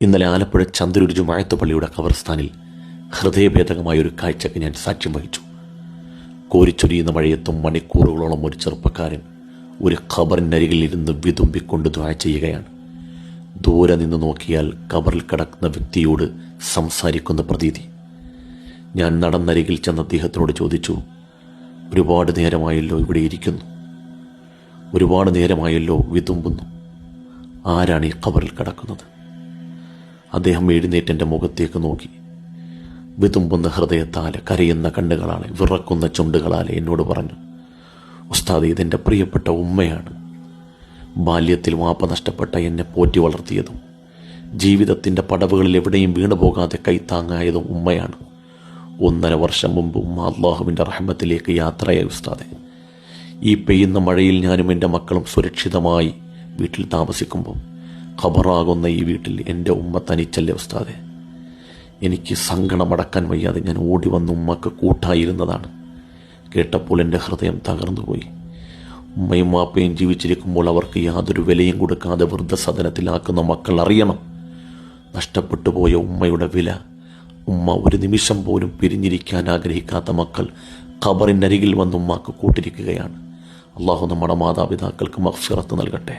ഇന്നലെ ആലപ്പുഴ ചന്ദ്രൂർ ജുമാഅത്ത് പള്ളിയുടെ ഖബർസ്ഥാനിൽ ഹൃദയഭേദകമായൊരു കാഴ്ചയ്ക്ക് ഞാൻ സാക്ഷ്യം വഹിച്ചു. കോരിച്ചൊരിയുന്ന മഴയത്തും മണിക്കൂറുകളോളം ഒരു ചെറുപ്പക്കാരൻ ഒരു ഖബറിനരികിൽ ഇരുന്ന് വിതുമ്പിക്കൊണ്ട് ദുആ ചെയ്യുകയാണ്. ദൂരെ നിന്ന് നോക്കിയാൽ ഖബറിൽ കിടക്കുന്ന വ്യക്തിയോട് സംസാരിക്കുന്ന പ്രതീതി. ഞാൻ നടന്നരികിൽ ചെന്ന് അദ്ദേഹത്തിനോട് ചോദിച്ചു, ഒരുപാട് നേരമായല്ലോ ഇവിടെ ഇരിക്കുന്നു, ഒരുപാട് നേരമായല്ലോ വിതുമ്പുന്നു, ആരാണ് ഈ ഖബറിൽ കിടക്കുന്നത്? അദ്ദേഹം എഴുന്നേറ്റ് എൻ്റെ മുഖത്തേക്ക് നോക്കി. വിതുമ്പുന്ന ഹൃദയത്താലെ, കരയുന്ന കണ്ണുകളാലെ, വിറക്കുന്ന ചുണ്ടുകളാലെ എന്നോട് പറഞ്ഞു, ഉസ്താദ്, ഇതെൻ്റെ പ്രിയപ്പെട്ട ഉമ്മയാണ്. ബാല്യത്തിൽ വാപ്പ നഷ്ടപ്പെട്ട എന്നെ പോറ്റി വളർത്തിയതും ജീവിതത്തിൻ്റെ പടവുകളിൽ എവിടെയും വീണുപോകാതെ കൈത്താങ്ങായതും ഉമ്മയാണ്. 1.5 വർഷം മുമ്പ് ഉമ്മ അള്ളാഹുവിൻ്റെ റഹ്മത്തിലേക്ക് യാത്രയായി ഉസ്താദെ. ഈ പെയ്യുന്ന മഴയിൽ ഞാനും എൻ്റെ മക്കളും സുരക്ഷിതമായി വീട്ടിൽ താമസിക്കുമ്പോൾ ഖബറാകുന്ന ഈ വീട്ടിൽ എൻ്റെ ഉമ്മ തനിച്ചല്ലേ ഉസ്താദെ. എനിക്ക് സങ്കടമടക്കാൻ വയ്യാതെ ഞാൻ ഓടി വന്ന് ഉമ്മക്ക് കൂട്ടായിരുന്നതാണ്. കേട്ടപ്പോൾ എൻ്റെ ഹൃദയം തകർന്നുപോയി. ഉമ്മയും വാപ്പയും ജീവിച്ചിരിക്കുമ്പോൾ അവർക്ക് യാതൊരു വിലയും കൊടുക്കാതെ വൃദ്ധസദനത്തിലാക്കുന്ന മക്കൾ അറിയണം നഷ്ടപ്പെട്ടു പോയ ഉമ്മയുടെ വില. ഉമ്മ ഒരു നിമിഷം പോലും പിരിഞ്ഞിരിക്കാൻ ആഗ്രഹിക്കാത്ത മക്കൾ ഖബറിനരികിൽ വന്ന് ഉമ്മാക്ക് കൂട്ടിരിക്കുകയാണ്. അള്ളാഹു നമ്മുടെ മാതാപിതാക്കൾക്ക് മഗ്ഫിറത്ത് നൽകട്ടെ.